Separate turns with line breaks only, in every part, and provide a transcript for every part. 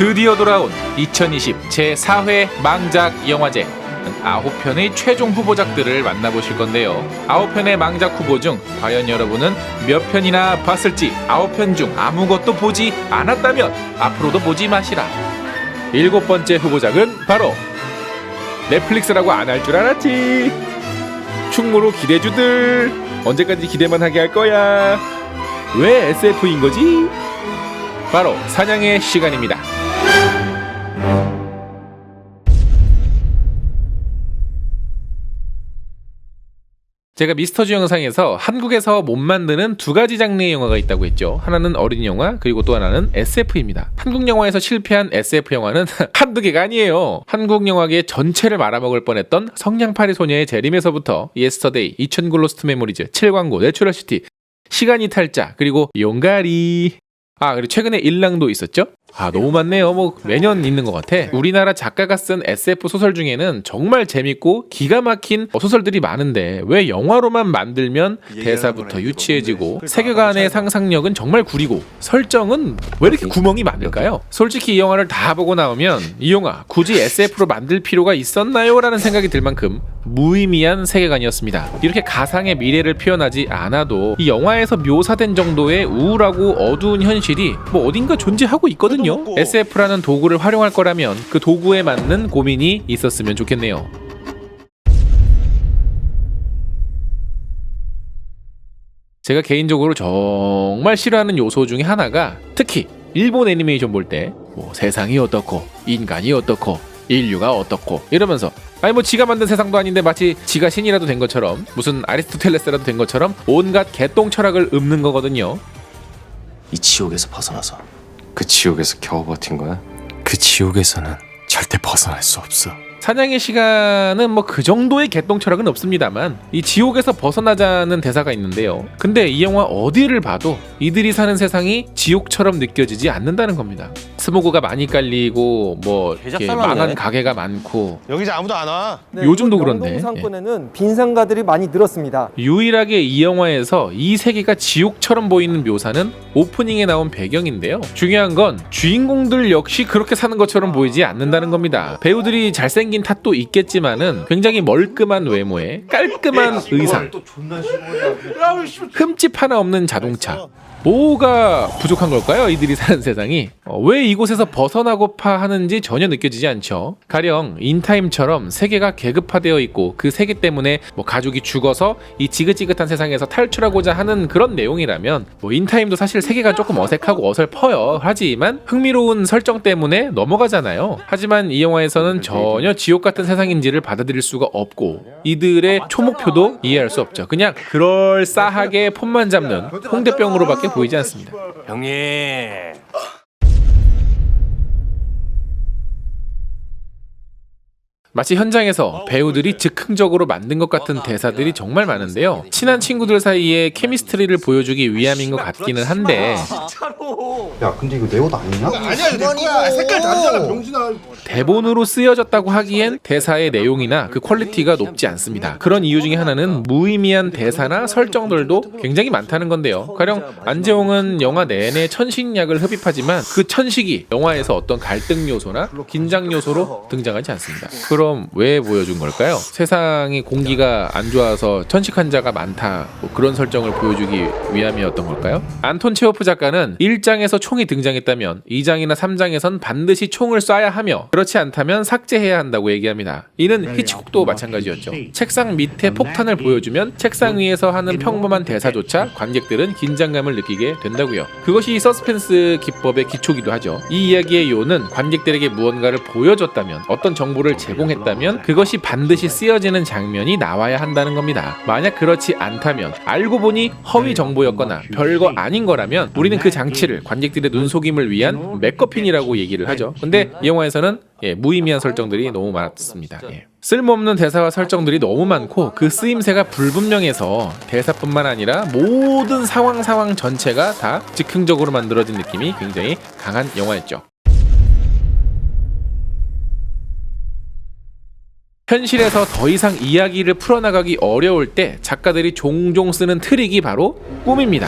드디어 돌아온 2020 제4회 망작 영화제 9편의 최종 후보작들을 만나보실 건데요. 9편의 망작 후보 중 과연 여러분은 몇 편이나 봤을지, 9편 중 아무것도 보지 않았다면 앞으로도 보지 마시라. 7번째 후보작은 바로 넷플릭스라고 안 할 줄 알았지. 충무로 기대주들 언제까지 기대만 하게 할 거야. 왜 SF인 거지? 바로 사냥의 시간입니다. 제가 미스터즈 영상에서 한국에서 못 만드는 두 가지 장르의 영화가 있다고 했죠. 하나는 어린이 영화, 그리고 또 하나는 SF입니다. 한국 영화에서 실패한 SF 영화는 한두 개가 아니에요. 한국 영화계 전체를 말아먹을 뻔했던 성냥팔이 소녀의 재림에서부터 예스터데이, 2000구 로스트 메모리즈, 7광고, 내추럴시티, 시간이 탈자, 그리고 용가리. 그리고 최근에 일랑도 있었죠? 너무 많네요. 매년 있는 것 같아. 우리나라 작가가 쓴 SF 소설 중에는 정말 재밌고 기가 막힌 소설들이 많은데 왜 영화로만 만들면 대사부터 유치해지고 세계관의 상상력은 정말 구리고 설정은 왜 이렇게 구멍이 많을까요? 솔직히 이 영화를 다 보고 나오면 이 영화 굳이 SF로 만들 필요가 있었나요? 라는 생각이 들 만큼 무의미한 세계관이었습니다. 이렇게 가상의 미래를 표현하지 않아도 이 영화에서 묘사된 정도의 우울하고 어두운 현실이 어딘가 존재하고 있거든요. SF라는 도구를 활용할 거라면 그 도구에 맞는 고민이 있었으면 좋겠네요. 제가 개인적으로 정말 싫어하는 요소 중에 하나가 특히 일본 애니메이션 볼 때 세상이 어떻고 인간이 어떻고 인류가 어떻고 이러면서 지가 만든 세상도 아닌데 마치 지가 신이라도 된 것처럼 무슨 아리스토텔레스라도 된 것처럼 온갖 개똥 철학을 읊는 거거든요.
이 지옥에서 벗어나서 그 지옥에서 겨우 버틴 거야? 그 지옥에서는 절대 벗어날 수 없어.
사냥의 시간은 그 정도의 개똥 철학은 없습니다만 이 지옥에서 벗어나자는 대사가 있는데요. 근데 이 영화 어디를 봐도 이들이 사는 세상이 지옥처럼 느껴지지 않는다는 겁니다. 스모그가 많이 깔리고 이렇게 망한 가게가 많고
여기 이제 아무도 안 와.
네,
요즘도 그런데
영동상권에는 빈상가들이 많이 늘었습니다.
유일하게 이 영화에서 이 세계가 지옥처럼 보이는 묘사는 오프닝에 나온 배경인데요. 중요한 건 주인공들 역시 그렇게 사는 것처럼 보이지 않는다는 겁니다. 배우들이 잘생긴 탓도 있겠지만은 굉장히 멀끔한 외모에 깔끔한 의상, 흠집 하나 없는 자동차. 뭐가 부족한 걸까요? 이들이 사는 세상이 왜 이곳에서 벗어나고파 하는지 전혀 느껴지지 않죠. 가령 인타임처럼 세계가 계급화되어 있고 그 세계 때문에 가족이 죽어서 이 지긋지긋한 세상에서 탈출하고자 하는 그런 내용이라면 인타임도 사실 세계가 조금 어색하고 어설퍼요. 하지만 흥미로운 설정 때문에 넘어가잖아요. 하지만 이 영화에서는 전혀 지옥 같은 세상인지를 받아들일 수가 없고 이들의 초목표도 이해할 수 없죠. 그냥 그럴싸하게 폰만 잡는 홍대병으로밖에 보이지 않습니다.
형님.
마치 현장에서 배우들이 즉흥적으로 만든 것 같은 대사들이 정말 많은데요. 친한 친구들 사이에 케미스트리를 보여주기 위함인 것 같기는 한데
야 근데 이거 내 옷 아니냐?
아니야, 내 거야. 색깔 다르잖아, 병신아.
대본으로 쓰여졌다고 하기엔 대사의 내용이나 그 퀄리티가 높지 않습니다. 그런 이유 중에 하나는 무의미한 대사나 설정들도 굉장히 많다는 건데요. 가령 안재홍은 영화 내내 천식약을 흡입하지만 그 천식이 영화에서 어떤 갈등 요소나 긴장 요소로 등장하지 않습니다. 그럼 왜 보여준 걸까요? 세상이 공기가 안 좋아서 천식 환자가 많다, 그런 설정을 보여주기 위함이었던 걸까요? 안톤 체호프 작가는 1장에서 총이 등장했다면 2장이나 3장에선 반드시 총을 쏴야 하며 그렇지 않다면 삭제해야 한다고 얘기합니다. 이는 히치콕도 마찬가지였죠. 책상 밑에 폭탄을 보여주면 책상 위에서 하는 평범한 대사조차 관객들은 긴장감을 느끼게 된다고요. 그것이 서스펜스 기법의 기초기도 하죠. 이 이야기의 요는 관객들에게 무언가를 보여줬다면, 어떤 정보를 제공했다면 그것이 반드시 쓰여지는 장면이 나와야 한다는 겁니다. 만약 그렇지 않다면, 알고 보니 허위 정보였거나 별거 아닌 거라면 우리는 그 장치를 관객들의 눈속임을 위한 맥거핀이라고 얘기를 하죠. 근데 이 영화에서는 무의미한 설정들이 너무 많았습니다. 쓸모없는 대사와 설정들이 너무 많고 그 쓰임새가 불분명해서 대사뿐만 아니라 모든 상황 전체가 다 즉흥적으로 만들어진 느낌이 굉장히 강한 영화였죠. 현실에서 더 이상 이야기를 풀어나가기 어려울 때 작가들이 종종 쓰는 트릭이 바로 꿈입니다.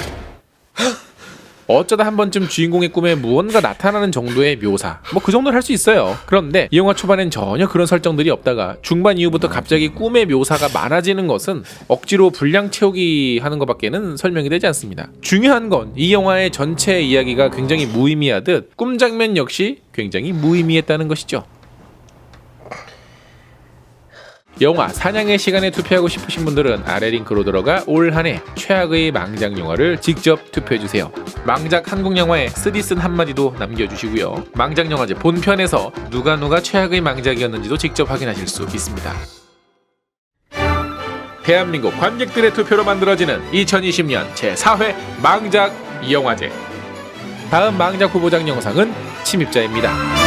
어쩌다 한 번쯤 주인공의 꿈에 무언가 나타나는 정도의 묘사, 뭐 그 정도는 할 수 있어요. 그런데 이 영화 초반엔 전혀 그런 설정들이 없다가 중반 이후부터 갑자기 꿈의 묘사가 많아지는 것은 억지로 분량 채우기 하는 것밖에는 설명이 되지 않습니다. 중요한 건 이 영화의 전체 이야기가 굉장히 무의미하듯 꿈 장면 역시 굉장히 무의미했다는 것이죠. 영화 사냥의 시간에 투표하고 싶으신 분들은 아래 링크로 들어가 올 한 해 최악의 망작 영화를 직접 투표해주세요. 망작 한국 영화에 쓰디쓴 한마디도 남겨주시고요. 망작 영화제 본편에서 누가 최악의 망작이었는지도 직접 확인하실 수 있습니다. 대한민국 관객들의 투표로 만들어지는 2020년 제4회 망작 영화제. 다음 망작 후보작 영상은 침입자입니다.